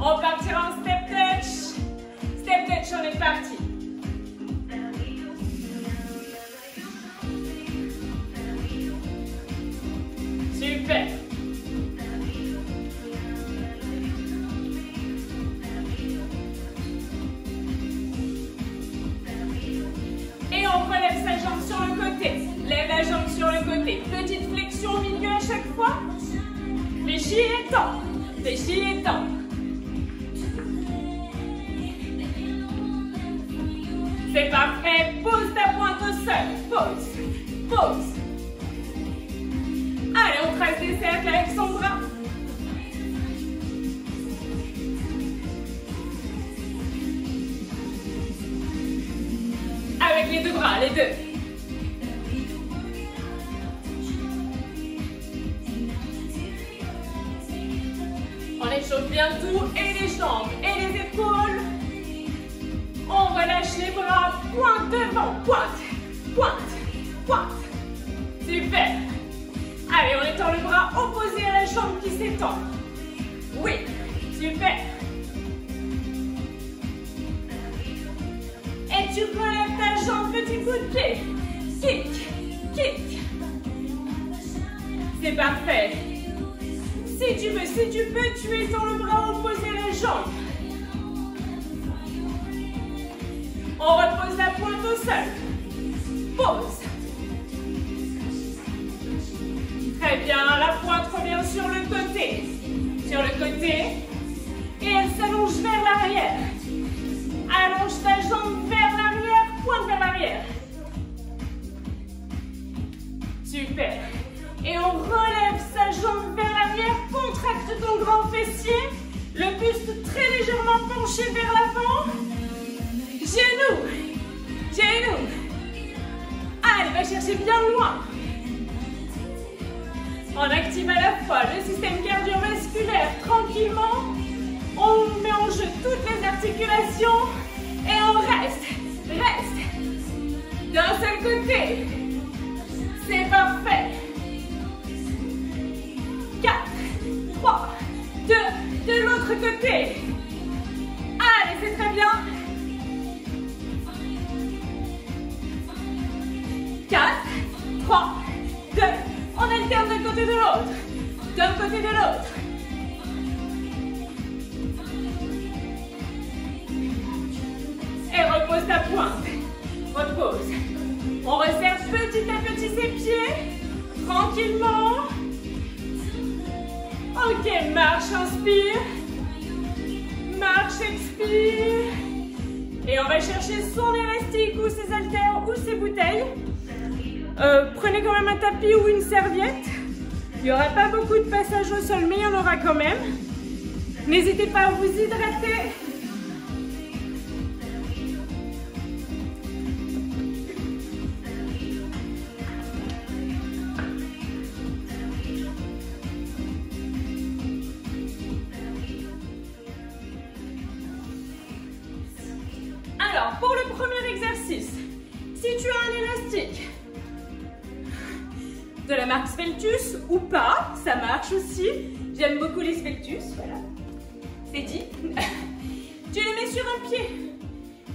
On partira en step touch. Step touch, on est parti. Super. Et on relève sa jambe sur le côté. Lève la jambe sur le côté. Petite flexion au milieu à chaque fois. Fléchis et tends. Fléchis et tends. C'est parfait. Pose ta pointe au sol. Pose. Pose. Allez, on trace des cercles avec son bras. Avec les deux bras, les deux. On échauffe bien tout, et les jambes, et les épaules. On relâche les bras, pointe devant, pointe, pointe, pointe. Super. Allez, on étend le bras opposé à la jambe qui s'étend. Oui, super. Et tu relèves ta jambe, petit coup de pied. Kick, kick. C'est parfait. Si tu peux, tu étends le bras opposé à la jambe. On repose la pointe au sol. Pose. Très bien, la pointe revient sur le côté. Sur le côté. Et elle s'allonge vers l'arrière. Allonge ta jambe vers l'arrière, pointe vers l'arrière. Super. Et on relève sa jambe vers l'arrière, contracte ton grand fessier. Le buste très légèrement penché vers l'avant. Genoux. Genoux. Allez, va chercher bien loin. On active à la fois le système cardiovasculaire tranquillement. On met en jeu toutes les articulations. Et on reste. D'un seul côté. C'est parfait. 4, 3, 2, de l'autre côté. Allez, c'est très bien. 4, 3, 2, on alterne d'un côté de l'autre. D'un côté de l'autre. Et repose ta pointe. Repose. On resserre petit à petit ses pieds. Tranquillement. Ok, marche, inspire. Marche, expire. Et on va chercher son élastique ou ses haltères ou ses bouteilles. Prenez quand même un tapis ou une serviette. Il n'y aura pas beaucoup de passage au sol, mais il y en aura quand même. N'hésitez pas à vous hydrater. Alors, pour le premier exercice, si tu as un élastique de la marque Sveltus ou pas, ça marche aussi. J'aime beaucoup les Sveltus, voilà. C'est dit. Tu les mets sur un pied,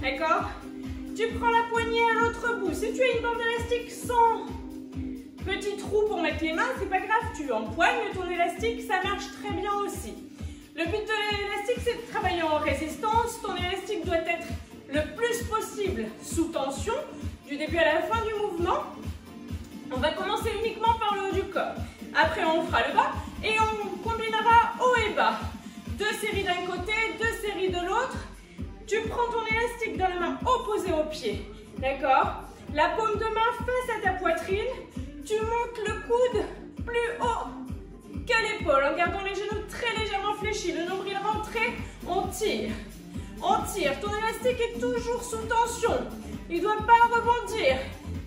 d'accord? Tu prends la poignée à l'autre bout. Si tu as une bande élastique sans petit trou pour mettre les mains, c'est pas grave, tu empoignes ton élastique, ça marche très bien aussi. Le but de l'élastique, c'est de travailler en résistance. Ton élastique doit être le plus possible sous tension, du début à la fin du mouvement. On va commencer uniquement par le haut du corps. Après, on fera le bas et on combinera haut et bas. 2 séries d'un côté, 2 séries de l'autre. Tu prends ton élastique dans la main opposée au pied. D'accord? La paume de main face à ta poitrine. Tu montes le coude plus haut que l'épaule en gardant les genoux très légèrement fléchis. Le nombril rentré, on tire. On tire. Ton élastique est toujours sous tension. Il ne doit pas rebondir.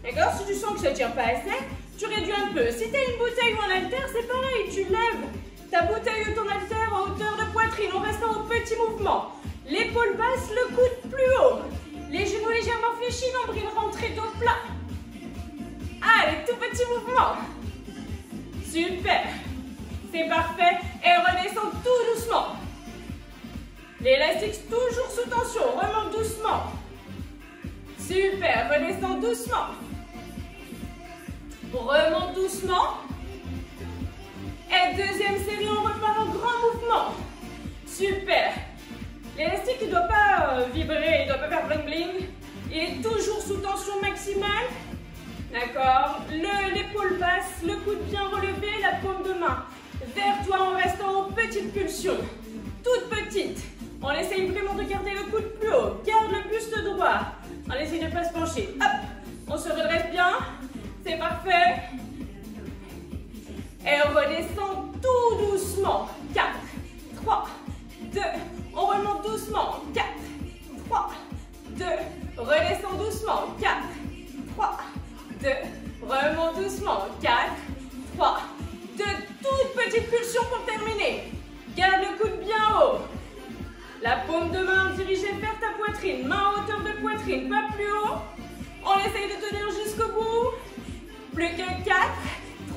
D'accord? Si tu sens que ça ne tire pas assez, tu réduis un peu. Si tu as une bouteille ou un haltère, c'est pareil. Tu lèves ta bouteille ou ton haltère à hauteur de poitrine en restant au petit mouvement. L'épaule basse, le coude plus haut. Les genoux légèrement fléchis, nombril rentré, dos plat. Allez, tout petit mouvement. Super. C'est parfait. Et redescends tout doucement. L'élastique toujours sous tension. Remonte doucement. Super. Redescends doucement. Remonte doucement. Et deuxième série, on repart en grand mouvement. Super. L'élastique, il ne doit pas vibrer, il ne doit pas faire bling bling. Il est toujours sous tension maximale. D'accord. L'épaule basse, le coude bien relevé, la paume de main vers toi en restant en petite pulsion. Toute petite. On essaye vraiment de garder le coude plus haut. Garde le buste droit. On essaye de ne pas se pencher. Hop. On se redresse bien. C'est parfait. Et on redescend tout doucement. 4, 3, 2. On remonte doucement. 4, 3, 2. Redescend doucement. 4, 3, 2. Remonte doucement. 4, 3, 2. Toute petite pulsion pour terminer. Garde le coude bien haut. La paume de main dirigée vers ta poitrine. Main à hauteur de poitrine, pas plus haut. On essaye de tenir jusqu'au bout. Plus que 4,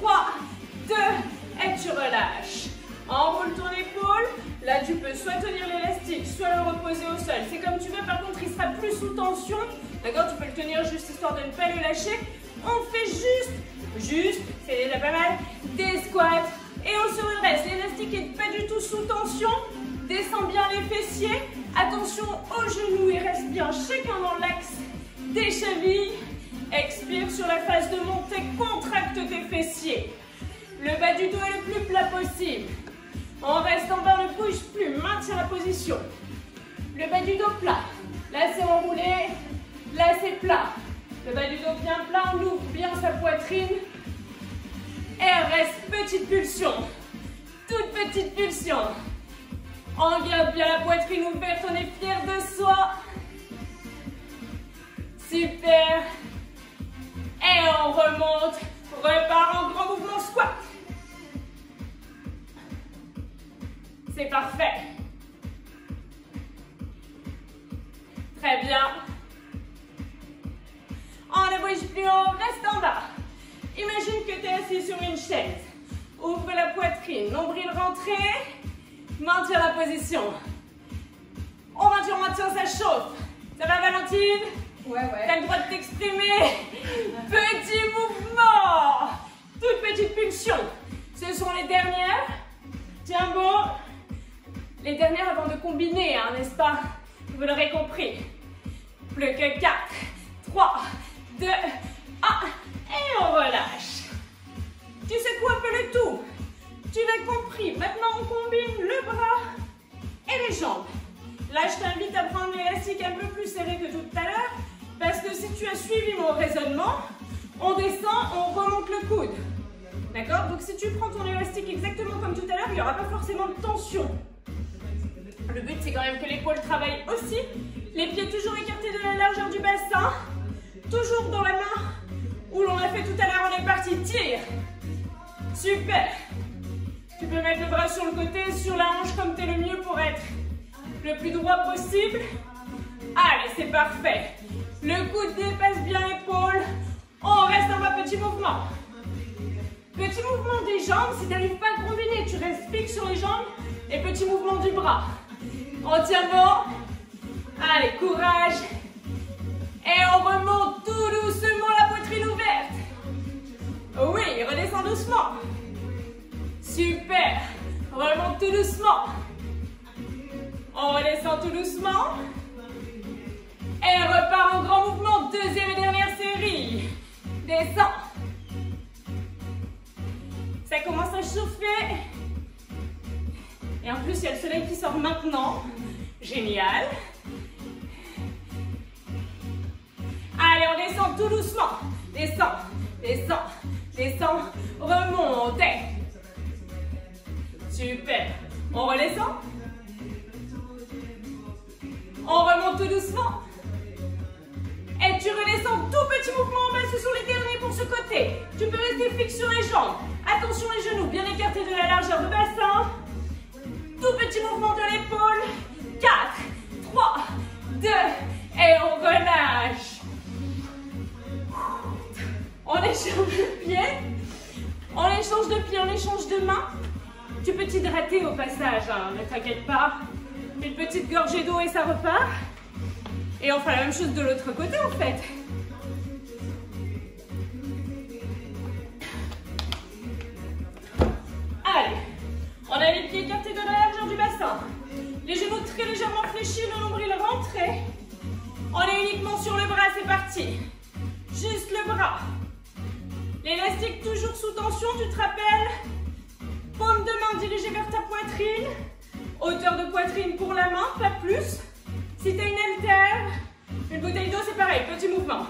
3, 2. Et tu relâches. Enroule ton épaule. Là, tu peux soit tenir l'élastique, soit le reposer au sol. C'est comme tu veux. Par contre, il sera plus sous tension. D'accord? Tu peux le tenir juste histoire de ne pas le lâcher. On fait juste, c'est déjà pas mal, des squats. Et on se redresse. L'élastique n'est pas du tout sous tension. Descends bien les fessiers. Attention aux genoux. Et reste bien chacun dans l'axe des chevilles. Expire sur la phase de montée. Contracte tes fessiers. Le bas du dos est le plus plat possible. On reste en bas, ne bouge plus. Maintiens la position. Le bas du dos plat. Là, c'est enroulé. Là, c'est plat. Le bas du dos bien plat. On ouvre bien sa poitrine. Et reste petite pulsion. Toute petite pulsion. On garde bien la poitrine ouverte. On est fier de soi. Super. Et on remonte. Repart en grand mouvement squat. C'est parfait. Très bien. On ne bouge plus, on reste en bas. Imagine que tu es assis sur une chaise. Ouvre la poitrine, nombril rentré. Maintiens la position. On maintient, ça chauffe. Ça va, Valentine? Ouais. T'as le droit de t'exprimer. Petit mouvement. Toute petite pulsion. Ce sont les dernières. Tiens bon. Les dernières avant de combiner, hein, n'est-ce pas? Vous l'aurez compris. Plus que 4, 3, 2, 1. Et on relâche. Tu secoues un peu le tout. Tu l'as compris. Maintenant, on combine le bras et les jambes. Là, je t'invite à prendre l'élastique un peu plus serré que tout à l'heure. Parce que si tu as suivi mon raisonnement, on descend, on remonte le coude. D'accord? Donc si tu prends ton élastique exactement comme tout à l'heure, il n'y aura pas forcément de tension. Le but, c'est quand même que l'épaule travaille aussi. Les pieds toujours écartés de la largeur du bassin. Toujours dans la main où l'on a fait tout à l'heure. On est parti. Tire. Super. Tu peux mettre le bras sur le côté, sur la hanche comme tu es le mieux pour être le plus droit possible. Allez, c'est parfait. Le coude dépasse bien l'épaule. On reste en bas, petit mouvement. Petit mouvement des jambes. Si tu n'arrives pas à combiner, tu restes fixe sur les jambes. Et petit mouvement du bras. On tient bon. Allez, courage. Et on remonte tout doucement, la poitrine ouverte. Oui, redescend doucement. Super. Remonte tout doucement. On redescend tout doucement. Et on repart en grand mouvement. Deuxième et dernière série. Descends. Ça commence à chauffer. Et en plus, il y a le soleil qui sort maintenant. Génial. Allez, on descend tout doucement. Descends, descends, descends. Remontez. Super. On redescend. On remonte tout doucement. Et tu redescends, tout petit mouvement en bas. Ce sont les derniers pour ce côté. Tu peux rester fixe sur les jambes. Attention les genoux, bien écartés de la largeur du bassin. Tout petit mouvement de l'épaule. 4, 3, 2, et on relâche. On échange de pied. On échange de pied, on échange de main. Tu peux t'hydrater au passage, hein, ne t'inquiète pas. Une petite gorgée d'eau et ça repart. Et on fera la même chose de l'autre côté en fait. Allez, on a les pieds écartés de la largeur du bassin. Les genoux très légèrement fléchis, le nombril rentré. On est uniquement sur le bras, c'est parti. Juste le bras. L'élastique toujours sous tension, tu te rappelles. Paume de main dirigée vers ta poitrine. Hauteur de poitrine pour la main, pas plus. Si tu as une haltère, une bouteille d'eau, c'est pareil, petit mouvement.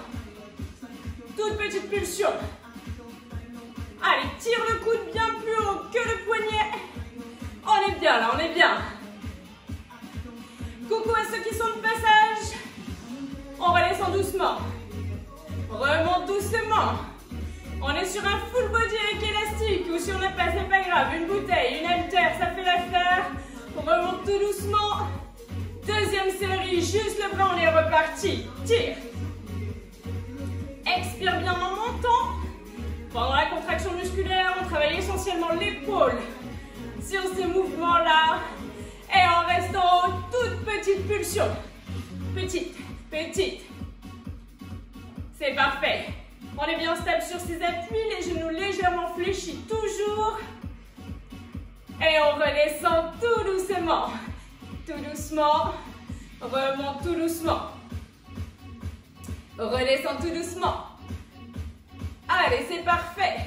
Toute petite pulsion. Allez, tire le coude bien plus haut que le poignet. On est bien là, on est bien. Coucou à ceux qui sont de passage. On redescend doucement. Remonte doucement. On est sur un full body avec élastique ou si on n'a pas, c'est pas grave. Une bouteille, une haltère, ça fait l'affaire. On remonte tout doucement. Deuxième série, juste le bras, on est reparti. Tire. Expire bien en montant. Pendant la contraction musculaire, on travaille essentiellement l'épaule sur ces mouvements-là. Et en restant toute petite pulsion. Petite, petite. C'est parfait. On est bien stable sur ses appuis, les genoux légèrement fléchis toujours. Et on redescend tout doucement. Tout doucement. Remonte tout doucement. Redescend tout doucement. Allez, c'est parfait.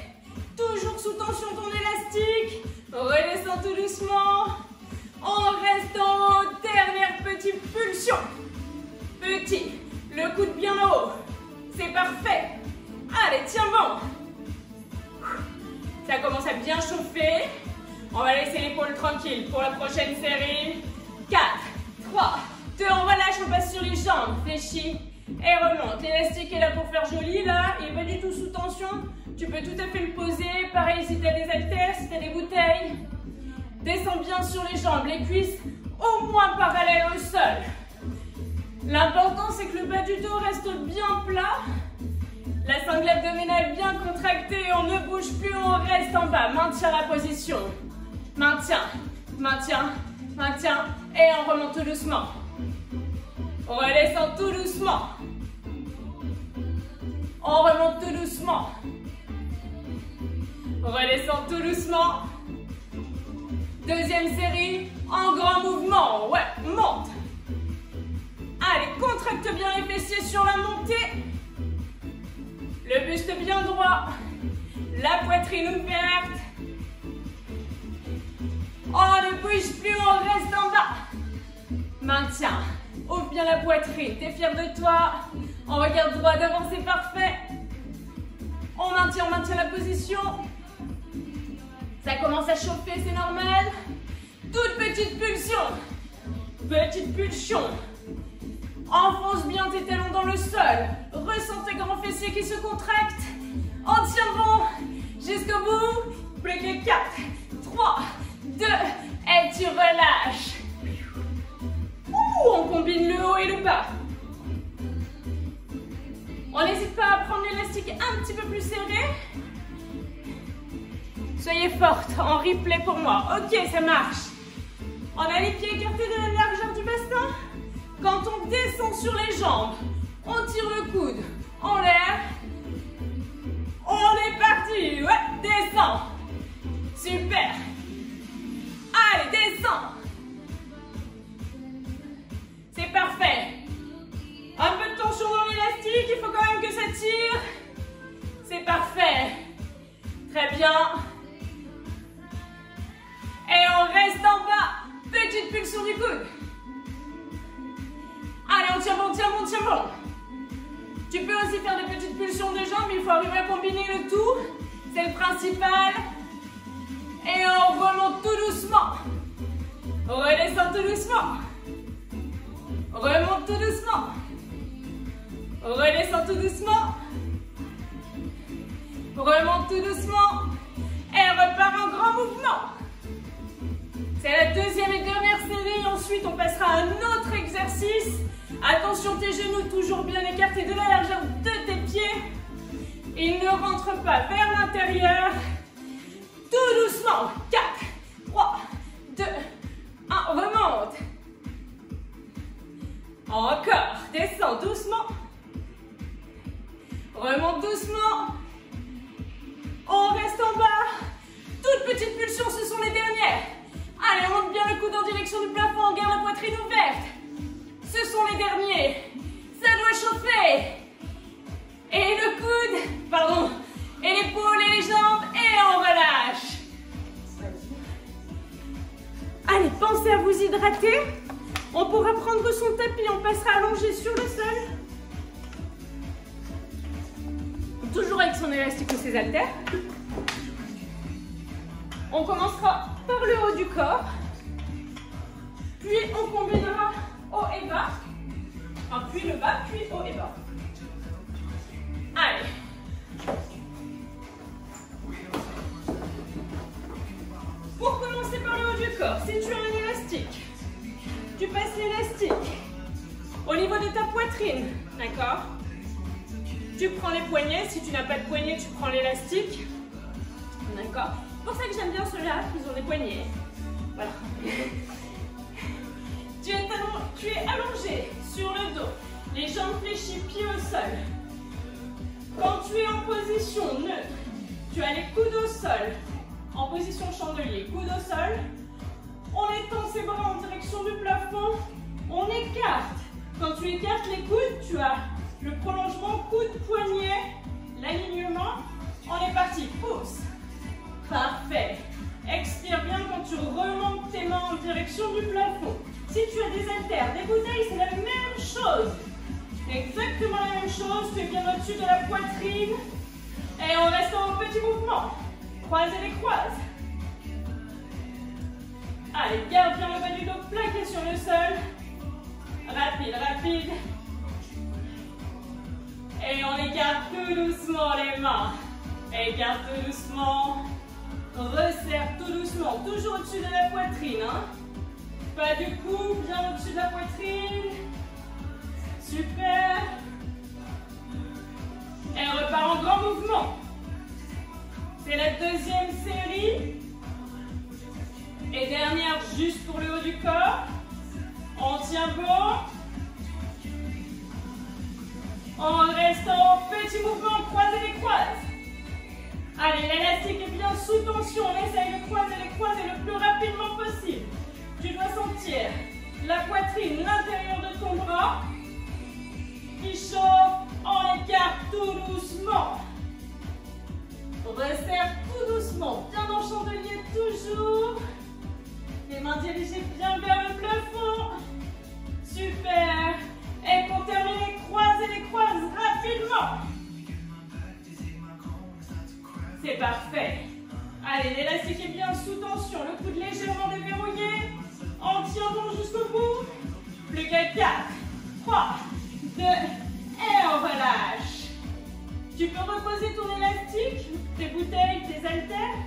Toujours sous tension ton élastique. Redescend tout doucement. On reste en haut. Dernière petite pulsion. Petit. Le coude bien en haut. C'est parfait. Allez, tiens bon. Ça commence à bien chauffer. On va laisser l'épaule tranquille pour la prochaine série. 4, 3, 2, on relâche, on passe sur les jambes. Fléchis et remonte. L'élastique est là pour faire joli, là. Il n'est pas du tout sous tension. Tu peux tout à fait le poser. Pareil si tu as des haltères, si tu as des bouteilles. Descends bien sur les jambes. Les cuisses au moins parallèles au sol. L'important, c'est que le bas du dos reste bien plat. La sangle abdominale bien contractée. On ne bouge plus, on reste en bas. Maintiens la position. Maintiens, maintiens, maintiens. Et on remonte tout doucement. On redescend tout doucement. On remonte tout doucement. On redescend tout doucement. Deuxième série, en grand mouvement. Ouais, monte. Allez, contracte bien les fessiers sur la montée. Le buste bien droit. La poitrine ouverte. On ne bouge plus, on reste en bas. Maintiens. Ouvre bien la poitrine. T'es fier de toi. On regarde droit devant, c'est parfait. On maintient la position. Ça commence à chauffer, c'est normal. Toute petite pulsion. Petite pulsion. Enfonce bien tes talons dans le sol. Ressens tes grands fessiers qui se contractent. On tient bon. Jusqu'au bout. Plus que 4, 3, 2. Et tu relâches. On combine le haut et le bas. On n'hésite pas à prendre l'élastique un petit peu plus serré. Soyez forte, en replay pour moi. Ok, ça marche. On a les pieds écartés de la largeur du bassin. Quand on descend sur les jambes, on tire le coude en l'air. On est parti. Ouais, descends. Super. Allez, descends. C'est parfait. Un peu de tension dans l'élastique, il faut quand même que ça tire. C'est parfait. Très bien. Et on reste en bas. Petite pulsion du coude. Allez, on tient bon, tient bon, tient bon. Tu peux aussi faire des petites pulsions de jambes, mais il faut arriver à combiner le tout. C'est le principal. Et on remonte tout doucement. On redescend tout doucement. Remonte tout doucement. Redescend tout doucement. Remonte tout doucement. Et repart en grand mouvement. C'est la deuxième et dernière série. Ensuite, on passera à un autre exercice. Attention, tes genoux toujours bien écartés de la largeur de tes pieds. Ils ne rentrent pas vers l'intérieur. Tout doucement. 4, 3, 2, 1. Remonte. Encore. Descends doucement. Remonte doucement. On reste en bas. Toutes petites pulsions, ce sont les dernières. Allez, monte bien le coude en direction du plafond. Garde la poitrine ouverte. Ce sont les derniers. Ça doit chauffer. Et le coude, pardon, et l'épaule et les jambes, et on relâche. Allez, pensez à vous hydrater. On pourra prendre son tapis, on passera allongé sur le sol. Toujours avec son élastique ou ses haltères. On commencera par le haut du corps. Puis on combinera haut et bas. Enfin, puis le bas, puis haut et bas. Allez. Pour commencer par le haut du corps, si tu as un élastique, tu passes l'élastique au niveau de ta poitrine, d'accord? Tu prends les poignets, si tu n'as pas de poignets, tu prends l'élastique, d'accord? C'est pour ça que j'aime bien ceux-là, ils ont des poignets. Voilà. Tu es allongé sur le dos, les jambes fléchies, pieds au sol. Quand tu es en position neutre, tu as les coudes au sol, en position chandelier, coudes au sol. On étend ses bras en direction du plafond, on écarte. Quand tu écartes les coudes, tu as le prolongement coude-poignet, l'alignement. On est parti, pousse. Parfait. Expire bien quand tu remontes tes mains en direction du plafond. Si tu as des haltères, des bouteilles, c'est la même chose. Exactement la même chose, tu es bien au-dessus de la poitrine. Et on reste en petit mouvement. Croise et les croise. Allez, garde bien le bas du dos plaqué sur le sol. Rapide, rapide. Et on écarte tout doucement les mains. Écarte tout doucement. Resserre tout doucement. Toujours au-dessus de la poitrine. Hein. Pas du cou, bien au-dessus de la poitrine. Super. Et on repart en grand mouvement. C'est la deuxième série. Et dernière juste pour le haut du corps. On tient bon. On reste en petit mouvement, croise et les croise. Allez, l'élastique est bien sous tension. On essaye de croiser les croises le plus rapidement possible. Tu dois sentir la poitrine, l'intérieur de ton bras qui chauffe. On écarte tout doucement. Resserre tout doucement. Bien dans le chandelier toujours. Les mains dirigées bien vers le plafond. Super. Et pour terminer, croisez les croises rapidement. C'est parfait. Allez, l'élastique est bien sous tension. Le coude légèrement déverrouillé. On tient bon jusqu'au bout. Plus qu'à 4, 3, 2, et on relâche. Tu peux reposer ton élastique, tes bouteilles, tes haltères.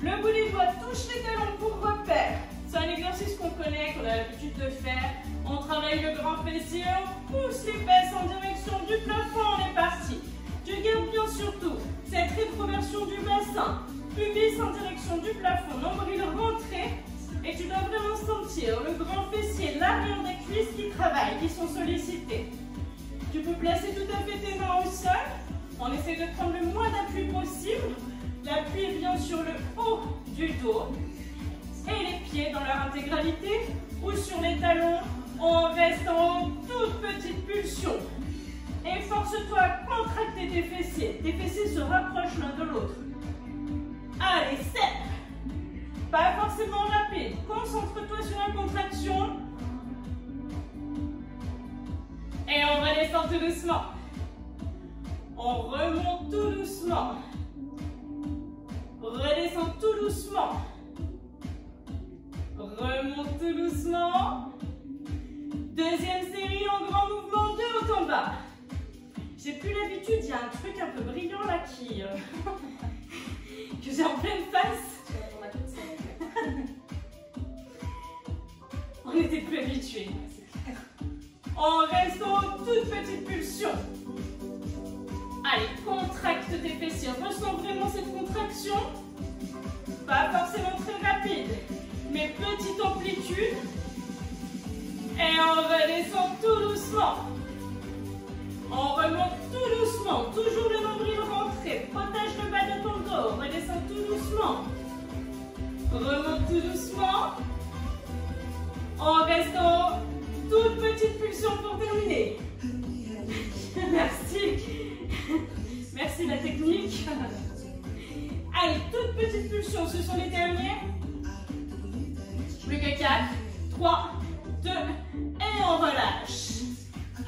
Le bout des doigts touche les talons pour repère. C'est un exercice qu'on connaît, qu'on a l'habitude de faire. On travaille le grand fessier, on pousse les fesses en direction du plafond, on est parti. Tu gardes bien surtout cette rétroversion du bassin, pubis en direction du plafond, nombril rentré. Et tu dois vraiment sentir le grand fessier, l'arrière des cuisses qui travaillent, qui sont sollicités. Tu peux placer tout à fait tes mains au sol. On essaie de prendre le moins d'appui possible. L'appui est bien sur le haut du dos. Et les pieds dans leur intégralité ou sur les talons. On reste en haut, toute petite pulsion. Et force-toi à contracter tes fessiers. Tes fessiers se rapprochent l'un de l'autre. Allez, serre. Pas forcément rapide. Concentre-toi sur la contraction. Et on redescend tout doucement. On remonte tout doucement. Redescend tout doucement. Remonte tout doucement. Deuxième série en grand mouvement de haut en bas. J'ai plus l'habitude, il y a un truc un peu brillant là qui que j'ai en pleine face. On n'était plus habitués. On reste en toute petite pulsion. Allez, contracte tes fessiers. Ressens vraiment cette contraction. Pas forcément très rapide, mais petite amplitude. Et on redescend tout doucement. On remonte tout doucement. Toujours le nombril rentré. Protège le bas de ton dos. Redescends tout doucement. Remonte tout doucement. En restant toute petite pulsion pour terminer. Merci. Merci la technique. Allez, toute petite pulsion. Ce sont les derniers. Plus que 4, 3, 2, et on relâche.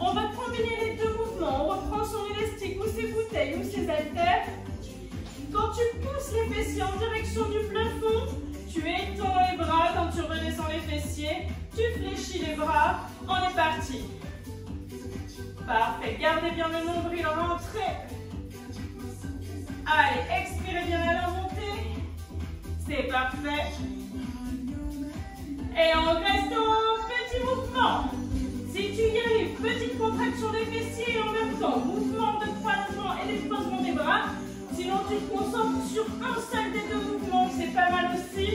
On va combiner les deux mouvements. On reprend son élastique ou ses bouteilles ou ses haltères. Quand tu pousses les fessiers en direction du plafond, tu étends les bras. Quand tu redescends les fessiers, tu fléchis les bras. On est parti. Parfait. Gardez bien le nombril rentré. Allez, expirez bien à la montée. C'est parfait. Et on reste en petit mouvement. Si tu y arrives, petite contraction des fessiers et en même temps, mouvement de croisement et d'expansion des bras. Sinon, tu te concentres sur un seul des deux mouvements, c'est pas mal aussi.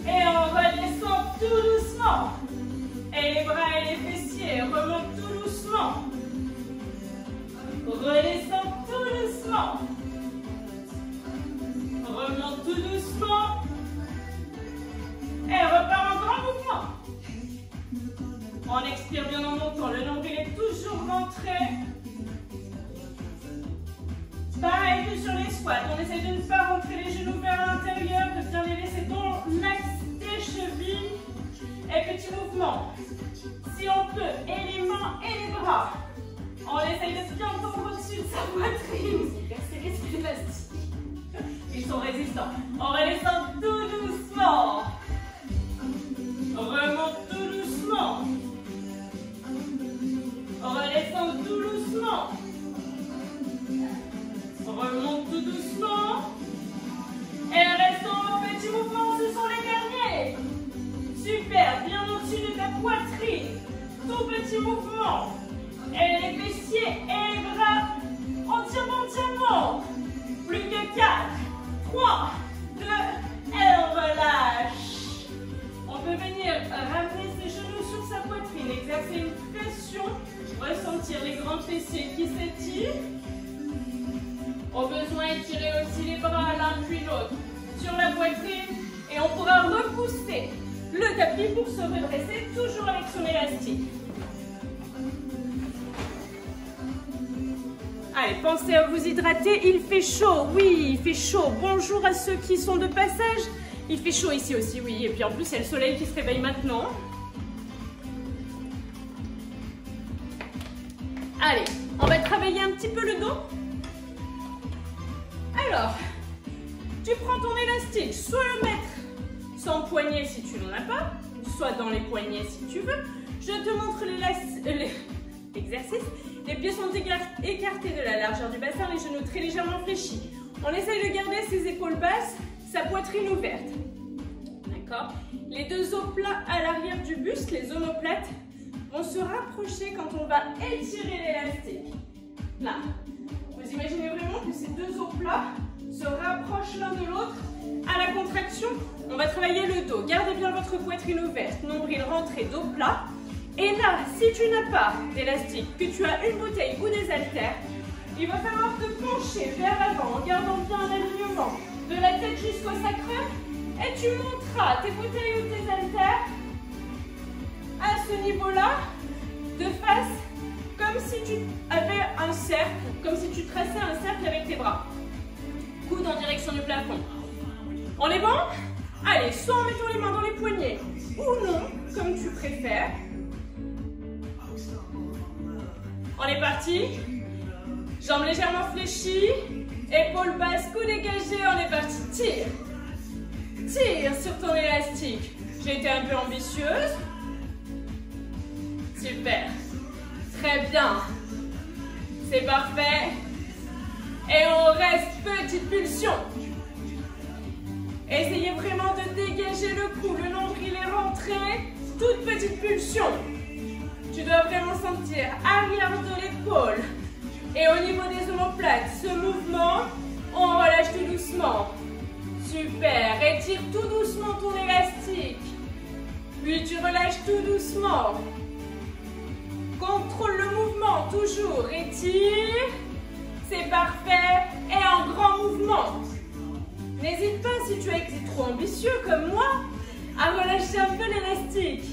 Et on redescend tout doucement. Et les bras et les fessiers remontent tout doucement. Redescend tout doucement. Remonte tout doucement. Et repart en grand mouvement. On expire bien en montant. Le nombril est toujours rentré. Pareil que sur les squats. On essaie de ne pas rentrer les genoux vers l'intérieur, de bien les laisser dans l'axe des chevilles. Et petit mouvement. Si on peut, et les mains et les bras. On essaye de bien tendre au-dessus de sa poitrine. C'est les élastiques. Ils sont résistants. On redescend tout doucement. Remonte tout doucement. Redescend tout doucement. Remonte tout doucement. Et restons en petit mouvement, ce sont les derniers. Super, bien au-dessus de ta poitrine. Tout petit mouvement. Et les fessiers et les bras entièrement. Plus que 4, 3, 2, et on relâche. On peut venir ramener ses genoux sur sa poitrine, exercer une pression, ressentir les grands fessiers qui s'étirent. Au besoin, étirer aussi les bras l'un puis l'autre sur la poitrine et on pourra repousser le tapis pour se redresser, toujours avec son élastique. Allez, pensez à vous hydrater, il fait chaud, oui, il fait chaud. Bonjour à ceux qui sont de passage. Il fait chaud ici aussi, oui, et puis en plus, il y a le soleil qui se réveille maintenant. Allez, on va travailler un petit peu le dos. Alors, tu prends ton élastique, soit le mettre sans poignet si tu n'en as pas, soit dans les poignets si tu veux. Je te montre l'exercice. Les pieds sont écartés de la largeur du bassin, les genoux très légèrement fléchis. On essaye de garder ses épaules basses, sa poitrine ouverte. D'accord? Les deux os plats à l'arrière du buste, les omoplates, vont se rapprocher quand on va étirer l'élastique. Là. Vous imaginez vraiment que ces deux os plats se rapprochent l'un de l'autre. À la contraction, on va travailler le dos. Gardez bien votre poitrine ouverte, nombril rentré, dos plat. Et là, si tu n'as pas d'élastique, que tu as une bouteille ou des haltères, il va falloir te pencher vers l'avant en gardant bien l'alignement de la tête jusqu'au sacrum. Et tu monteras tes bouteilles ou tes haltères à ce niveau-là, de face, comme si tu avais un cercle, comme si tu traçais un cercle avec tes bras. Coude en direction du plafond. On est bon? Allez, soit en mettant les mains dans les poignets, ou non, comme tu préfères. On est parti. Jambes légèrement fléchies, épaules basses, coudes dégagés, on est parti. Tire. Tire sur ton élastique. J'ai été un peu ambitieuse. Super. Très bien. C'est parfait. Et on reste petite pulsion. Essayez vraiment de dégager le cou. Le nombril est rentré. Toute petite pulsion. Tu dois vraiment sentir arrière de l'épaule. Et au niveau des omoplates, ce mouvement, on relâche tout doucement. Super. Étire tout doucement ton élastique. Puis tu relâches tout doucement. Contrôle le mouvement, toujours. Étire. C'est parfait. Et en grand mouvement. N'hésite pas, si tu es trop ambitieux comme moi, à relâcher un peu l'élastique.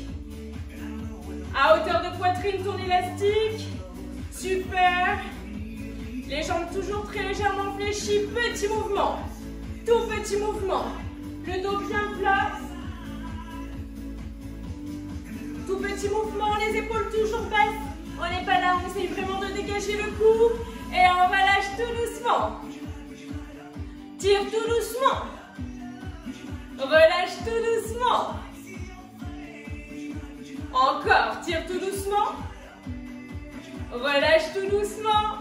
À hauteur de poitrine, ton élastique. Super. Les jambes toujours très légèrement fléchies. Petit mouvement. Tout petit mouvement. Le dos bien plat. Tout petit mouvement, les épaules toujours basses. On n'est pas là, on essaye vraiment de dégager le cou. Et on relâche tout doucement. Tire tout doucement. Relâche tout doucement. Encore, tire tout doucement. Relâche tout doucement.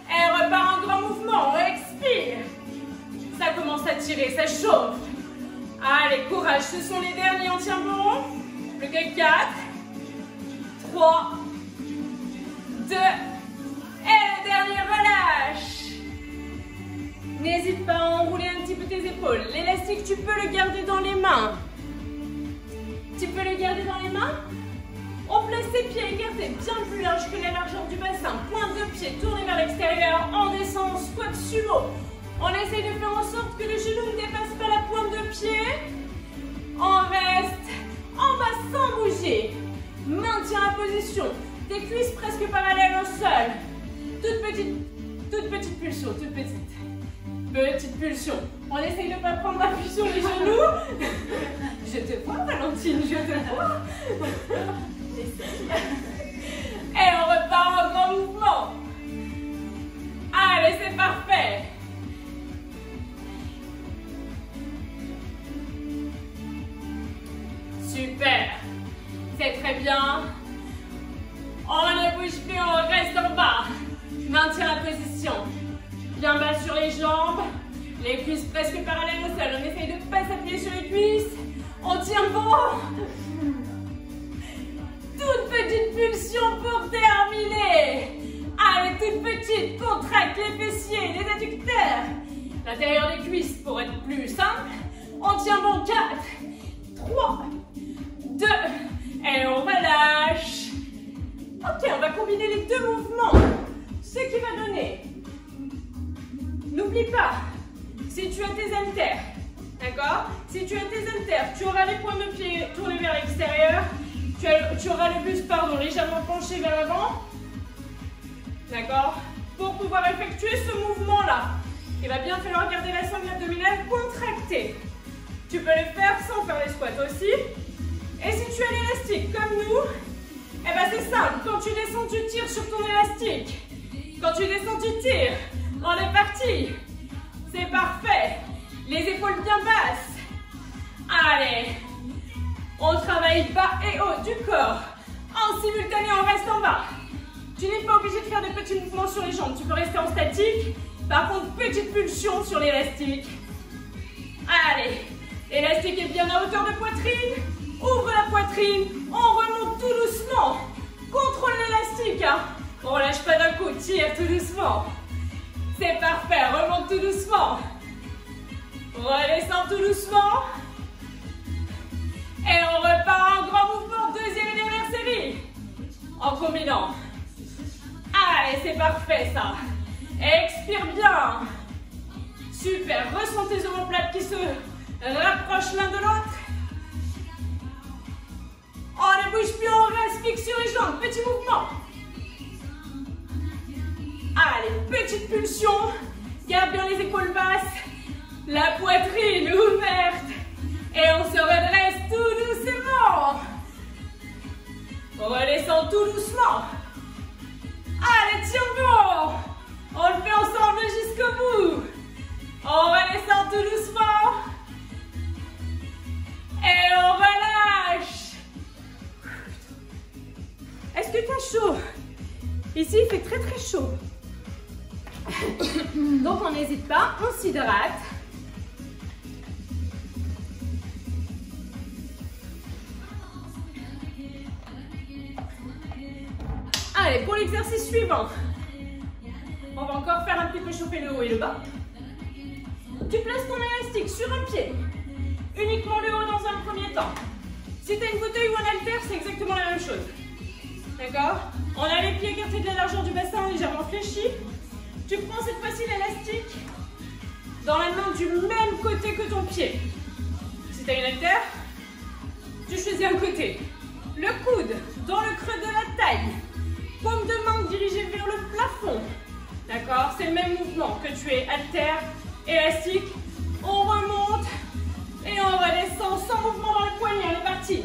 Et repart en grand mouvement, expire. Ça commence à tirer, ça chauffe. Allez, courage, ce sont les derniers, on tient bon. Plus que 4, 3, 2, et le dernier, relâche. N'hésite pas à enrouler un petit peu tes épaules. L'élastique, tu peux le garder dans les mains. Tu peux le garder dans les mains. On place ses pieds écartés bien plus large que la largeur du bassin. Pointe de pied tournée vers l'extérieur. On descend en squat sumo. On essaye de faire en sorte que le genou ne dépasse pas la pointe de pied. On reste en bas sans bouger. Maintiens la position. Tes cuisses presque parallèles au sol. Toute petite pulsion, toute petite. Petite pulsion. On essaye de ne pas prendre appui sur les genoux. Je te vois, Valentine, je te vois. Et on repart en grand mouvement. Allez, c'est parfait. Super. C'est très bien. On ne bouge plus, on reste en bas. Maintiens la position. Bien bas sur les jambes. Les cuisses presque parallèles au sol. On essaye de ne pas s'appuyer sur les cuisses. On tient bon. Toute petite pulsion pour terminer. Allez, toute petite. Contracte les fessiers, les adducteurs. L'intérieur des cuisses pour être plus simple. On tient bon. 4, 3, 2. Et on relâche. Ok, on va combiner les deux mouvements. Ce qui va donner. N'oublie pas, si tu as tes haltères, d'accord? Si tu as tes haltères, tu auras les pointes de pied tournés vers l'extérieur. Tu auras le buste, légèrement penché vers l'avant. D'accord? Pour pouvoir effectuer ce mouvement-là, il va bien falloir garder la sangle abdominale contractée. Tu peux le faire sans faire les squats aussi. Et si tu as l'élastique comme nous, eh ben c'est simple. Quand tu descends, tu tires sur ton élastique. Quand tu descends, tu tires. On est parti. C'est parfait. Les épaules bien basses. Allez. On travaille bas et haut du corps. En simultané, on reste en bas. Tu n'es pas obligé de faire des petits mouvements sur les jambes. Tu peux rester en statique. Par contre, petite pulsion sur l'élastique. Allez. L'élastique est bien à hauteur de poitrine. Ouvre la poitrine. On remonte tout doucement. Contrôle l'élastique. Hein. On lâche pas d'un coup. Tire tout doucement. C'est parfait. Remonte tout doucement. Redescends tout doucement. Et on repart en grand mouvement. Deuxième et dernière série. En combinant. Allez, c'est parfait ça. Expire bien. Super. Ressens tes omoplates qui se rapprochent l'un de l'autre. On ne bouge plus, on reste fixe sur les jambes. Petit mouvement. Allez, petite pulsion. Garde bien les épaules basses. La poitrine ouverte. Et on se redresse tout doucement. Redescend tout doucement. Allez, tiens bon. On le fait ensemble jusqu'au bout. On redescend tout doucement. Et on relâche. Est-ce que tu as chaud? Ici, il fait très très chaud. Donc, on n'hésite pas, on s'hydrate. Allez, pour l'exercice suivant, on va encore faire un petit peu chauffer le haut et le bas. Tu places ton élastique sur un pied. Uniquement le haut dans un premier temps. Si tu as une fauteuil ou un haltère, c'est exactement la même chose. D'accord? On a les pieds écartés de la largeur du bassin, légèrement fléchis. Tu prends cette fois-ci l'élastique dans la main du même côté que ton pied. Si tu as une haltère, tu choisis un côté. Le coude dans le creux de la taille. Paume de main dirigée vers le plafond. D'accord? C'est le même mouvement que tu es haltère, élastique. On remonte et on redescend sans mouvement dans le poignet. On est parti.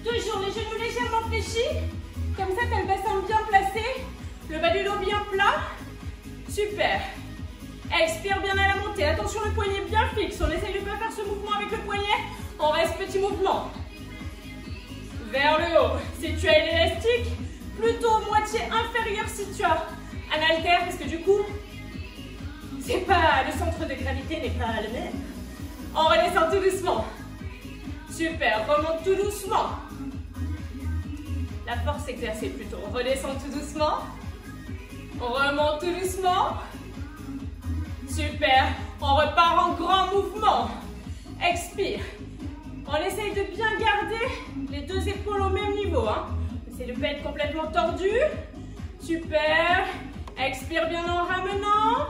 Toujours les genoux légèrement fléchis. Comme ça, tu as le bassin bien placé. Le bas du dos bien plat. Super. Expire bien à la montée. Attention, le poignet bien fixe. On essaye de ne pas faire ce mouvement avec le poignet. On reste petit mouvement. Vers le haut. Si tu as l'élastique, plutôt moitié inférieure si tu as un haltère. Parce que du coup, c'est pas, le centre de gravité n'est pas le même. On redescend tout doucement. Super. Remonte tout doucement. La force exercée plutôt. On redescend tout doucement. On remonte tout doucement. Super. On repart en grand mouvement. Expire. On essaye de bien garder les deux épaules au même niveau. On essaye de ne pas être complètement tordu. Super. Expire bien en ramenant.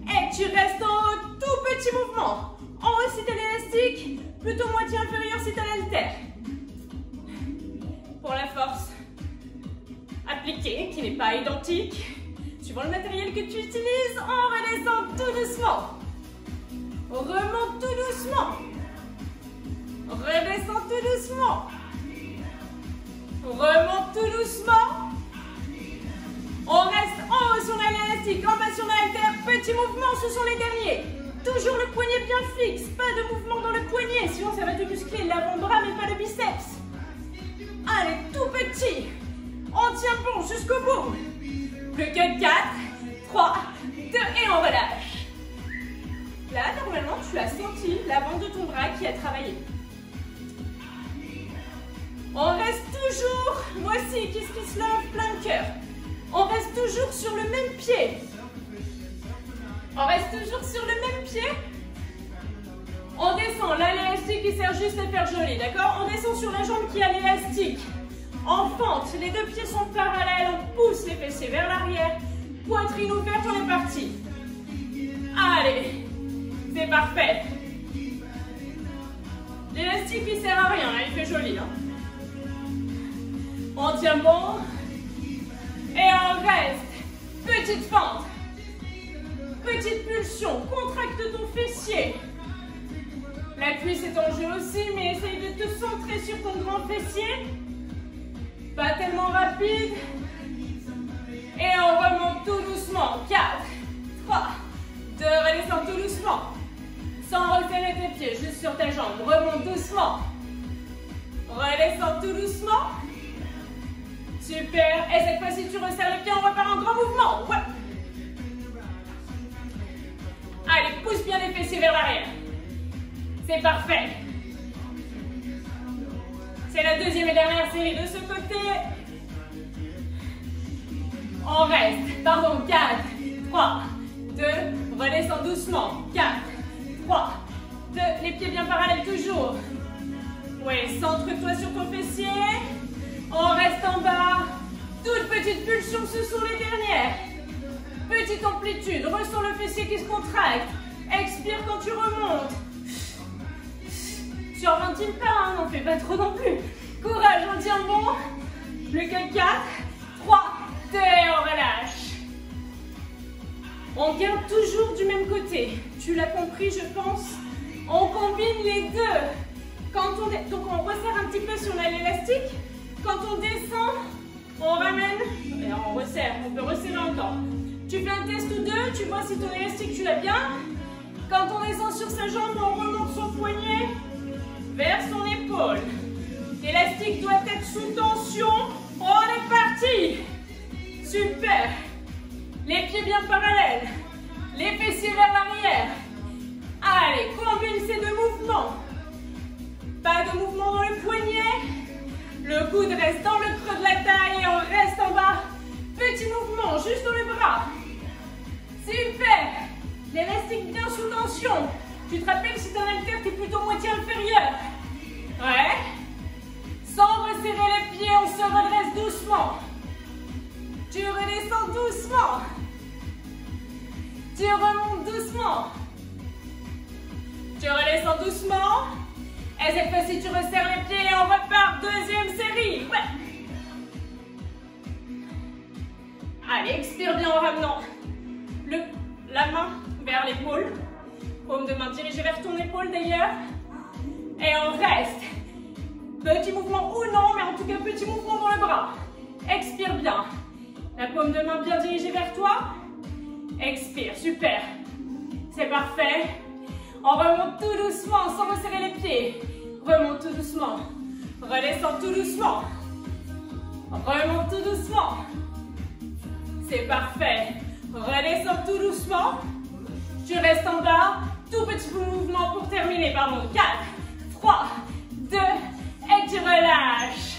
Et tu restes en haut, tout petit mouvement. En haut si tu as l'élastique, plutôt moitié inférieure si tu as l'haltère. Pour la force appliquée, qui n'est pas identique, suivant le matériel que tu utilises, on redescend tout doucement. On remonte tout doucement. On redescend tout doucement. On remonte tout doucement. On reste en haut si on a l'élastique, en bas si on a l'haltère. Petit mouvement, ce sont les derniers. Toujours le poignet bien fixe, pas de mouvement dans le poignet, sinon ça va te muscler l'avant-bras mais pas le biceps. Allez, tout petit. On tient bon jusqu'au bout. Plus que 4, 3, 2 et on relâche. Là, normalement, tu as senti l'avant de ton bras qui a travaillé. On reste toujours, moi aussi, qu'est-ce qui se lève plein de cœur. On reste toujours sur le même pied. On reste toujours sur le même pied. On descend, là l'élastique il sert juste à faire joli, d'accord? On descend sur la jambe qui a l'élastique. En fente, les deux pieds sont parallèles, on pousse les fessiers vers l'arrière. Poitrine ouverte, on est parti. Allez, c'est parfait. L'élastique il sert à rien, là, il fait joli. On tient bon. Et on reste. Petite fente. Petite pulsion. Contracte ton fessier. La cuisse est en jeu aussi, mais essaye de te centrer sur ton grand fessier. Pas tellement rapide. Et on remonte tout doucement. 4, 3, 2, redescends tout doucement. Sans resserrer tes pieds, juste sur ta jambe. Remonte doucement. Redescends tout doucement. Super. Et cette fois-ci, tu resserres les pieds, on repart en grand mouvement. Ouais. Allez, pousse bien les fessiers vers l'arrière. C'est parfait. C'est la deuxième et dernière série de ce côté. On reste. Pardon, 4, 3, 2, redescends doucement. 4, 3, 2, les pieds bien parallèles toujours. Oui, centre-toi sur ton fessier. On reste en bas. Toute petite pulsion, ce sont les dernières. Petite amplitude, ressens le fessier qui se contracte. Expire quand tu remontes. Surventile pas, n'en fais pas trop non plus. Courage, on tient bon. Plus que 4, 3, 2, on relâche. On garde toujours du même côté. Tu l'as compris, je pense. On combine les deux. Donc on resserre un petit peu si on a l'élastique. Quand on descend, on ramène. Et on resserre, on peut resserrer encore. Tu fais un test ou deux, tu vois si ton élastique tu l'as bien. Quand on descend sur sa jambe, on remonte son poignet vers son épaule. L'élastique doit être sous tension. On est parti. Super. Les pieds bien parallèles. Les fessiers vers l'arrière. Allez, combine ces deux mouvements. Pas de mouvement dans le poignet. Le coude reste dans le creux de la taille et on reste en bas. Petit mouvement, juste dans le bras. Super. L'élastique bien sous tension. Tu te rappelles, si tu as un haltère, tu es doucement. Tu redescends doucement. Tu remontes doucement. Tu redescends doucement. Et cette fois-ci, tu resserres les pieds et on repart. Deuxième série. Ouais. Allez, expire bien en ramenant la main vers l'épaule. Paume de main dirigée vers ton épaule d'ailleurs. Et on reste. Petit mouvement ou non, mais en tout cas, petit mouvement dans le bras. Expire bien. La paume de main bien dirigée vers toi. Expire, super. C'est parfait. On remonte tout doucement sans resserrer les pieds. Remonte tout doucement. Redescends tout doucement. Remonte tout doucement. C'est parfait. Redescends tout doucement. Tu restes en bas. Tout petit mouvement pour terminer. Pardon. 4, 3, 2, et tu relâches.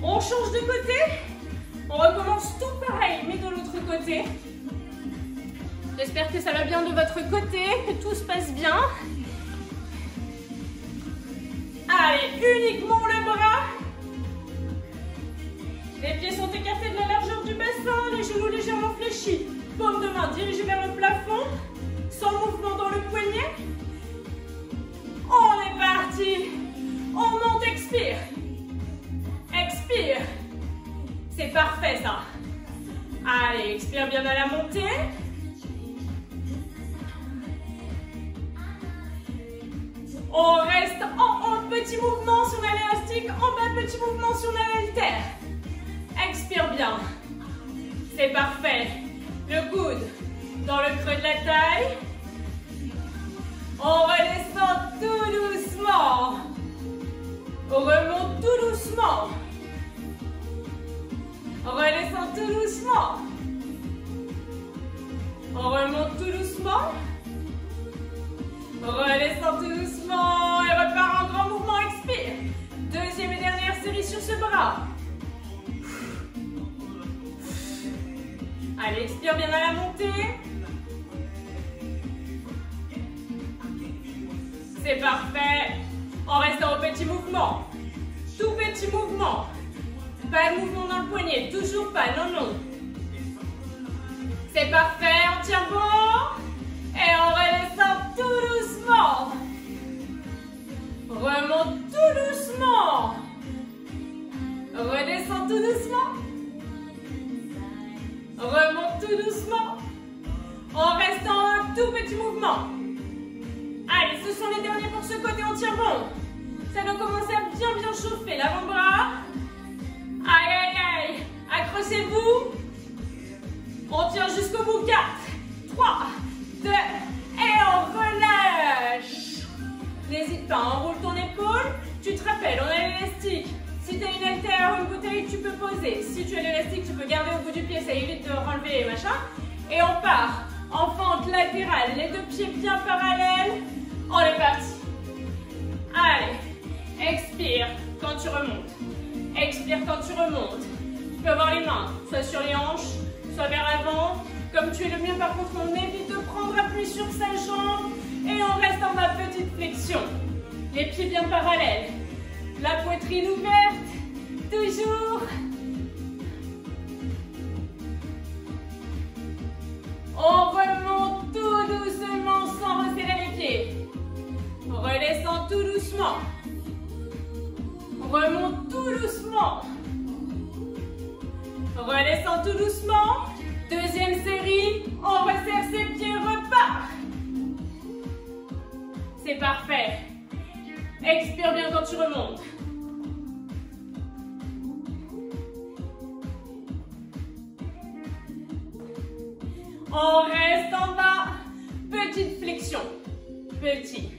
On change de côté. On recommence tout pareil, mais de l'autre côté. J'espère que ça va bien de votre côté, que tout se passe bien. Allez, uniquement le bras. Les pieds sont écartés de la largeur du bassin, les genoux légèrement fléchis. Paume de main dirigée vers le plafond, sans mouvement dans le poignet. On est parti. On monte, expire. Expire. C'est parfait ça. Allez, expire bien à la montée. On reste en haut, petit mouvement sur l'élastique, en bas, petit mouvement sur la haltère. Expire bien. C'est parfait. Le coude dans le creux de la taille. On redescend tout doucement. On remonte tout doucement. On redescend tout doucement. On remonte tout doucement. Redescends tout doucement et repars en grand mouvement, expire. Deuxième et dernière série sur ce bras. Allez, expire bien à la montée. C'est parfait. On reste en petit mouvement. Tout petit mouvement. Pas de mouvement dans le poignet, toujours pas, non, non. C'est parfait, on tient bon. Et on redescend tout doucement. Remonte tout doucement. Redescend tout doucement. Remonte tout doucement. On reste en tout petit mouvement. Allez, ce sont les derniers pour ce côté, on tient bon. Ça doit commencer à bien chauffer l'avant-bras. Aïe, aïe, aïe. Accrochez-vous. On tient jusqu'au bout. 4, 3, 2, et on relâche. N'hésite pas, enroule ton épaule. Tu te rappelles, on a l'élastique. Si tu as une haltère ou une bouteille, tu peux poser. Si tu as l'élastique, tu peux garder au bout du pied, ça évite de renlever les machins. Et on part en fente latérale, les deux pieds bien parallèles. On est parti. Allez, expire quand tu remontes. Expire quand tu remontes. Tu peux avoir les mains soit sur les hanches, soit vers l'avant. Comme tu es le mieux, par contre, on évite de prendre appui sur sa jambe. Et on reste en ma petite flexion. Les pieds bien parallèles. La poitrine ouverte. Toujours. On remonte tout doucement sans resserrer les pieds. On redescend tout doucement. On remonte tout doucement. On redescend tout doucement. Deuxième série. On resserre ses pieds, repart. C'est parfait. Expire bien quand tu remontes. On reste en bas. Petite flexion. Petit.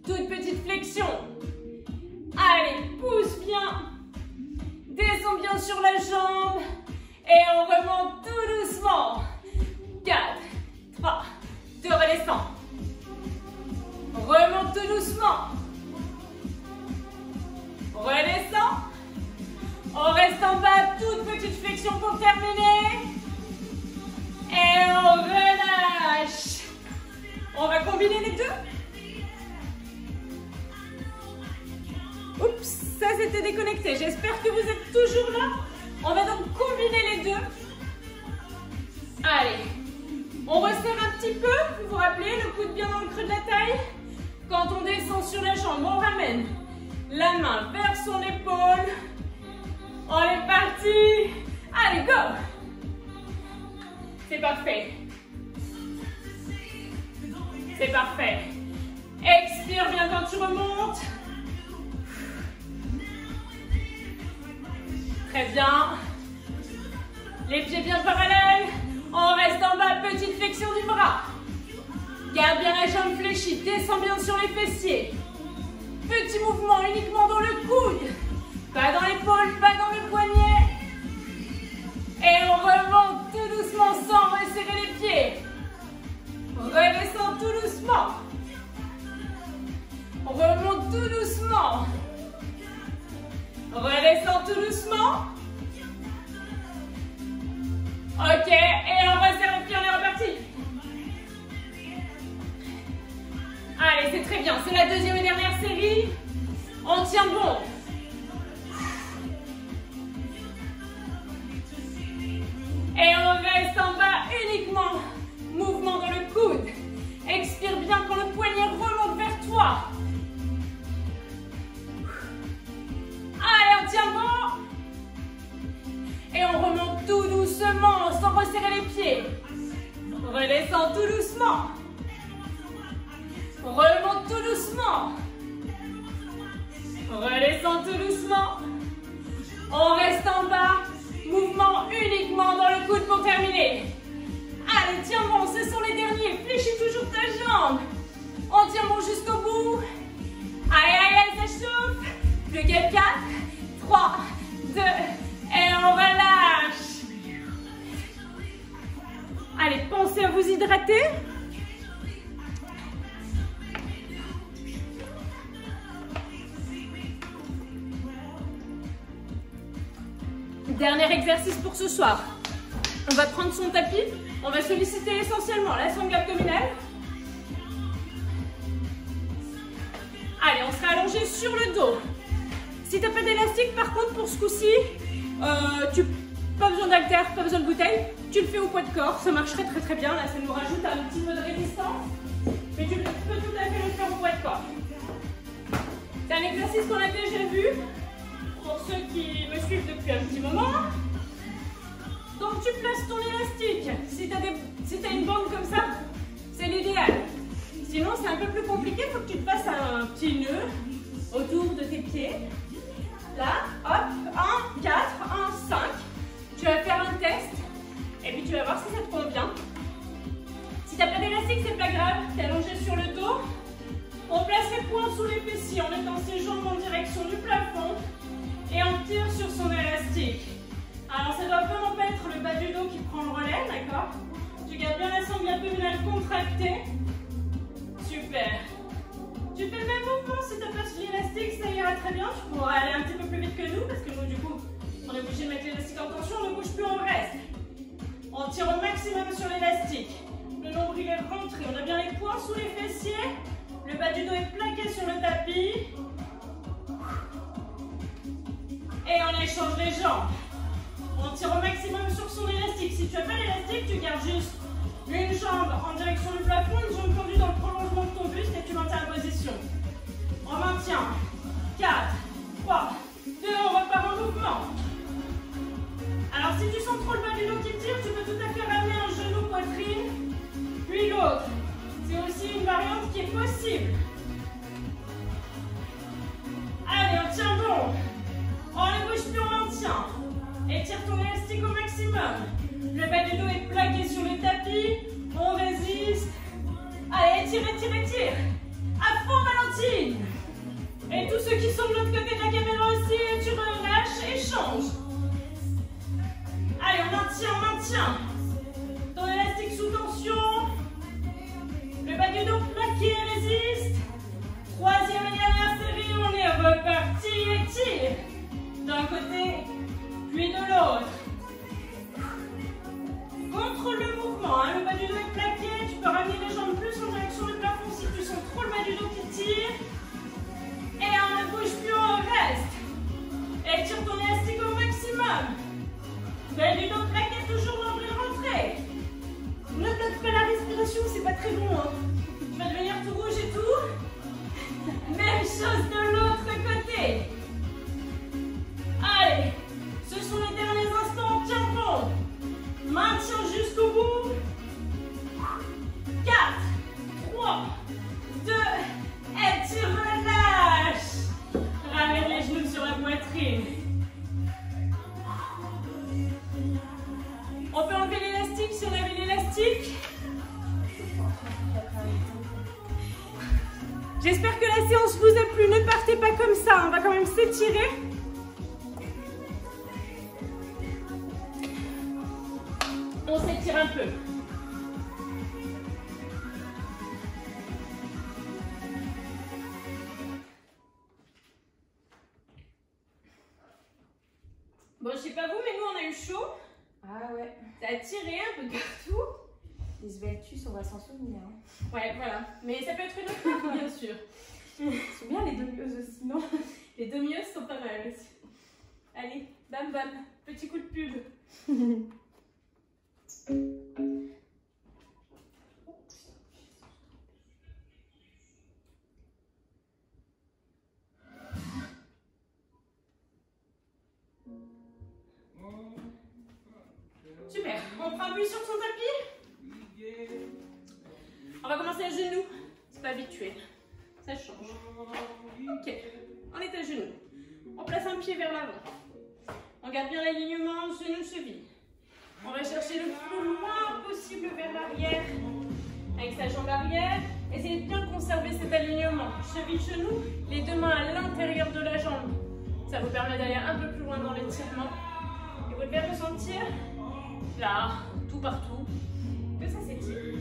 Toute petite flexion. Allez, pousse bien. Descends bien sur la jambe. Et on remonte tout doucement. 4, 3, 2, redescends. Remonte tout doucement. Redescends. On reste en bas, toute petite flexion pour terminer. Et on relâche. On va combiner les deux. Oups. Ça, c'était déconnecté. J'espère que vous êtes toujours là. On va donc combiner les deux. Allez, on resserre un petit peu. Vous vous rappelez, le coude bien dans le creux de la taille. Quand on descend sur la jambe, on ramène la main vers son épaule. On est parti. Allez, go. C'est parfait. C'est parfait. Expire bien quand tu remontes. Très bien. Les pieds bien parallèles. On reste en bas, petite flexion du bras. Garde bien la jambe fléchie, descends bien sur les fessiers. Petit mouvement uniquement dans le coude. Pas dans l'épaule, pas dans le poignet. Et on remonte tout doucement sans resserrer les pieds. Redescend tout doucement. On remonte tout doucement. Redescend tout doucement. Ok, et on resserre les pieds, on est reparti. Allez, c'est très bien. C'est la deuxième et dernière série. On tient bon. Et on reste en bas uniquement. Mouvement dans le coude. Expire bien quand le poignet remonte vers toi. Allez, on tient bon. Et on remonte tout doucement, sans resserrer les pieds. Redescend tout doucement. Remonte tout doucement. Redescend tout doucement. On reste en bas. Mouvement uniquement dans le coude pour terminer. Allez, tiens bon, ce sont les derniers. Fléchis toujours ta jambe. On tient bon jusqu'au bout. Allez, allez, allez, ça chauffe. Plus que 4, 3, 2, et on relâche. Allez, pensez à vous hydrater. Dernier exercice pour ce soir. On va prendre son tapis. On va solliciter essentiellement la sangle abdominale. Allez, on sera allongé sur le dos. Si tu n'as pas d'élastique, par contre, pour ce coup-ci, pas besoin d'haltère, pas besoin de bouteille. Tu le fais au poids de corps. Ça marcherait très très bien. Là, ça nous rajoute un petit peu de résistance. Mais tu peux tout à fait le faire au poids de corps. C'est un exercice qu'on a déjà vu. Pour ceux qui me suivent depuis un petit moment. Donc tu places ton élastique. Si tu as une bande comme ça, c'est l'idéal. Sinon c'est un peu plus compliqué, il faut que tu te fasses un petit nœud autour de tes pieds. Là, hop, 1, 4, 1, 5. Tu vas faire un test et puis tu vas voir si ça te convient. Si tu n'as pas d'élastique, c'est pas grave, tu es allongé sur le dos. On place les poings sous les fessiers en mettant ses jambes en direction du plafond. Et on tire sur son élastique. Alors ça doit vraiment pas être le bas du dos qui prend le relais, d'accord? Tu gardes bien la sangle abdominale contractée. Super. Tu fais le même mouvement, si tu n'as pas l'élastique, ça ira très bien. Tu pourras aller un petit peu plus vite que nous, parce que nous du coup, on est obligé de mettre l'élastique en tension, on ne bouge plus, on reste. On tire au maximum sur l'élastique. Le nombril est rentré, on a bien les poings sous les fessiers. Le bas du dos est plaqué sur le tapis. Et on échange les jambes. On tire au maximum sur son élastique. Si tu n'as pas l'élastique, tu gardes juste une jambe en direction du plafond, une jambe tendue dans le prolongement de ton buste et tu maintiens la position. On maintient. 4, 3, 2, on repart en mouvement. Alors si tu sens trop le bas du dos qui tire, tu peux tout à fait ramener un genou poitrine, puis l'autre. C'est aussi une variante qui est possible. Allez, on tient bon. On ne bouge plus, on maintient. Étire ton élastique au maximum. Le bas du dos est plaqué sur le tapis. On résiste. Allez, étire, étire, étire. À fond, Valentine. Et tous ceux qui sont de l'autre côté de la caméra aussi, tu relâches et changes. Allez, on maintient, on maintient. Ton élastique sous tension. Le bas du dos plaqué, résiste. Troisième et dernière série, on est reparti. Étire. D'un côté, puis de l'autre. Contrôle le mouvement, hein. Le bas du dos est plaqué, tu peux ramener les jambes plus en direction du plafond si tu sens trop le bas du dos qui tire. Et on ne bouge plus, on reste. vous a plu, ne partez pas comme ça, on va quand même s'étirer. On s'étire un peu. Bon, je sais pas vous, mais nous on a eu chaud. Ah ouais. Ça a tiré un peu de partout. Les sveltus, on va s'en souvenir. Hein. Ouais, voilà. Mais ça peut être une autre marque, bien sûr. C'est bien les demi-euses aussi, non? Les demi-euses sont pas mal aussi. Allez, bam bam, petit coup de pub. Super, on prend appui sur son tapis. On va commencer à genoux. C'est pas habituel, ça change. Ok, on est à genoux. On place un pied vers l'avant. On garde bien l'alignement genou-cheville. On va chercher le plus loin possible vers l'arrière. Avec sa jambe arrière, essayez de bien conserver cet alignement. Cheville-genou, les deux mains à l'intérieur de la jambe. Ça vous permet d'aller un peu plus loin dans l'étirement. Et vous devez ressentir, là, tout partout, que ça s'étire.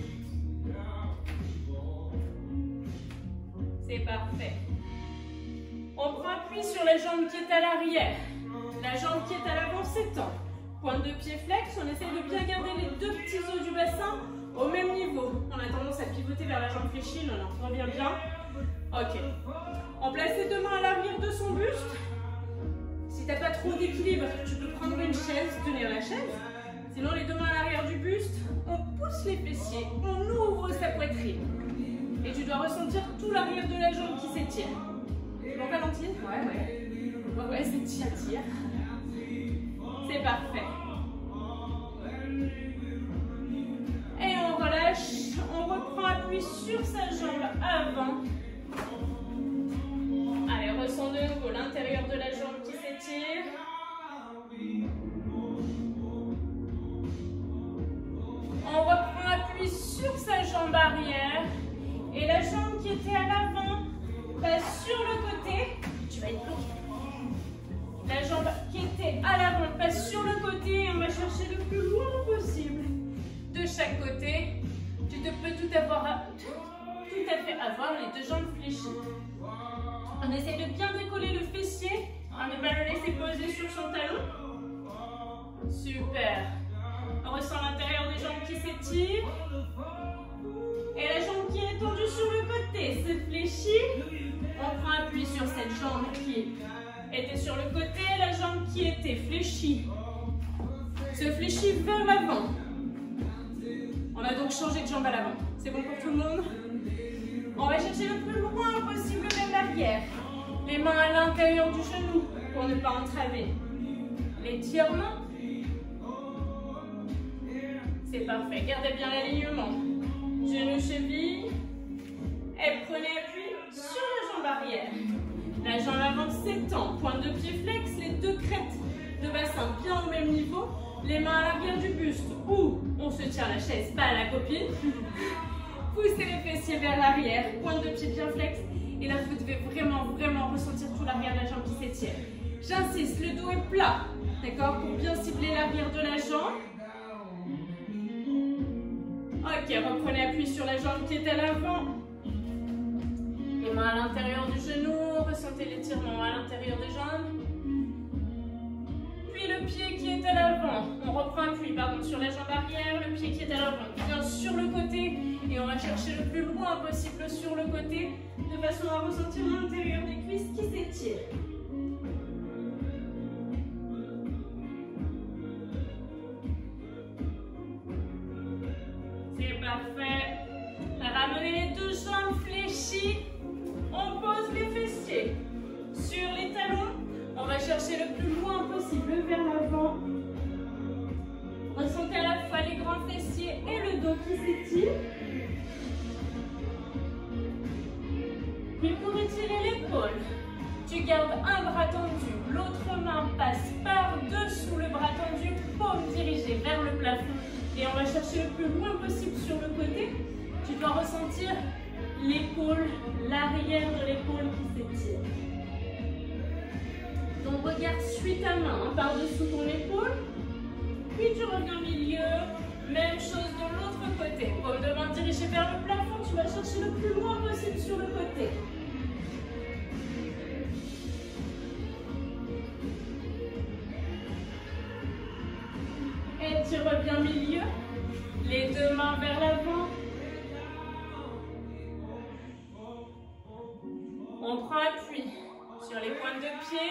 C'est parfait. On prend appui sur la jambe qui est à l'arrière. La jambe qui est à l'avant s'étend. Pointe de pied flex, on essaie de bien garder les deux petits os du bassin au même niveau. On a tendance à pivoter vers la jambe fléchie, non, on revient bien. Ok. On place les deux mains à l'arrière de son buste. Si tu n'as pas trop d'équilibre, tu peux prendre une chaise, tenir la chaise. Sinon, les deux mains à l'arrière du buste, on pousse les fessiers, on ouvre sa poitrine. Et tu dois ressentir tout l'arrière de la jambe qui s'étire. Bon, Valentine? Ouais. Ouais, c'est tire. C'est parfait. Et on relâche, on reprend appui sur sa jambe avant. Allez, ressens de nouveau l'intérieur de la jambe qui s'étire. On reprend appui sur sa jambe arrière. Et la jambe qui était à l'avant passe sur le côté. Tu vas être bloqué. La jambe qui était à l'avant passe sur le côté et on va chercher le plus loin possible de chaque côté. Tu peux tout à fait avoir les deux jambes fléchies. On essaie de bien décoller le fessier, on ne pas le laisser poser sur son talon. Super. On ressent l'intérieur des jambes qui s'étirent. Et la jambe qui est tendue sur le côté se fléchit. On prend appui sur cette jambe qui était sur le côté, la jambe qui était fléchie se fléchit vers l'avant. On a donc changé de jambe à l'avant. C'est bon pour tout le monde? On va chercher le plus loin possible vers l'arrière. Les mains à l'intérieur du genou pour ne pas entraver l'étirement. C'est parfait. Gardez bien l'alignement. Genou-cheville. Et prenez appui sur la jambe arrière. La jambe avant s'étend. Pointe de pied flex. Les deux crêtes de bassin bien au même niveau. Les mains à l'arrière du buste. Ou on se tient la chaise, pas à la copine. Poussez les fessiers vers l'arrière. Pointe de pied bien flex. Et là, vous devez vraiment ressentir tout l'arrière de la jambe qui s'étire. J'insiste, le dos est plat. D'accord? Pour bien cibler l'arrière de la jambe. Ok, reprenez appui sur la jambe qui est à l'avant. Les mains à l'intérieur du genou. Ressentez l'étirement à l'intérieur des jambes. Puis le pied qui est à l'avant. On reprend appui, sur la jambe arrière. Le pied qui est à l'avant vient sur le côté. Et on va chercher le plus loin possible sur le côté. De façon à ressentir l'intérieur des cuisses qui s'étirent. C'est parfait. Ramenez les deux jambes fléchies. On pose les fessiers sur les talons. On va chercher le plus loin possible vers l'avant. Ressentez à la fois les grands fessiers et le dos qui s'étire. Puis pour étirer l'épaule, tu gardes un bras tendu, l'autre main passe par-dessous le bras tendu, paume dirigée vers le plafond. Et on va chercher le plus loin possible sur le côté. Tu dois ressentir l'épaule, l'arrière de l'épaule qui s'étire. Ton regard suit ta main par-dessous ton épaule, puis tu reviens au milieu. Même chose de l'autre côté. Paume de main dirigée vers le plafond, tu vas chercher le plus loin possible sur le côté. Et tu reviens au milieu. Les deux mains vers l'avant. On prend appui sur les pointes de pied.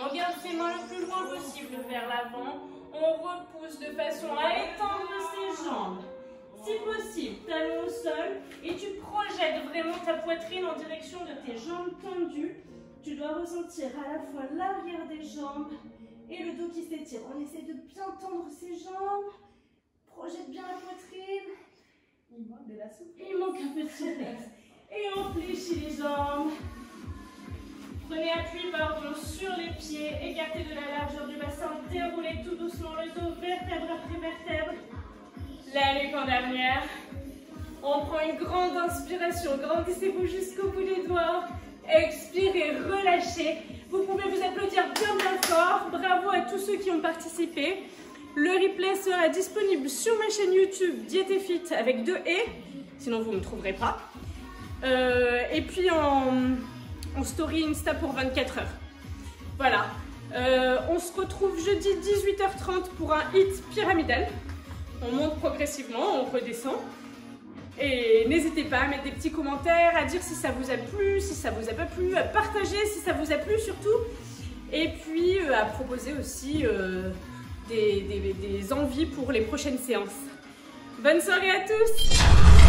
On garde ses mains le plus loin possible vers l'avant. On repousse de façon à étendre ses jambes. Si possible, talons au sol. Et tu projettes vraiment ta poitrine en direction de tes jambes tendues. Tu dois ressentir à la fois l'arrière des jambes et le dos qui s'étire. On essaie de bien tendre ses jambes. Projette bien la poitrine. Il manque de la souplesse. Il manque un peu de souplesse. Et on fléchit les jambes. Prenez appui sur les pieds, écartez de la largeur du bassin, déroulez tout doucement le dos, vertèbre après vertèbre. La nuque en dernière. On prend une grande inspiration, grandissez-vous jusqu'au bout des doigts. Expirez, relâchez. Vous pouvez vous applaudir bien bien fort. Bravo à tous ceux qui ont participé. Le replay sera disponible sur ma chaîne YouTube Diète et Fit avec 2 E, sinon vous ne me trouverez pas. Et puis en story Insta pour 24 heures. Voilà. On se retrouve jeudi 18h30 pour un hit pyramidal. On monte progressivement, on redescend. Et n'hésitez pas à mettre des petits commentaires, à dire si ça vous a plu, si ça vous a pas plu, à partager si ça vous a plu surtout. Et puis à proposer aussi des envies pour les prochaines séances. Bonne soirée à tous!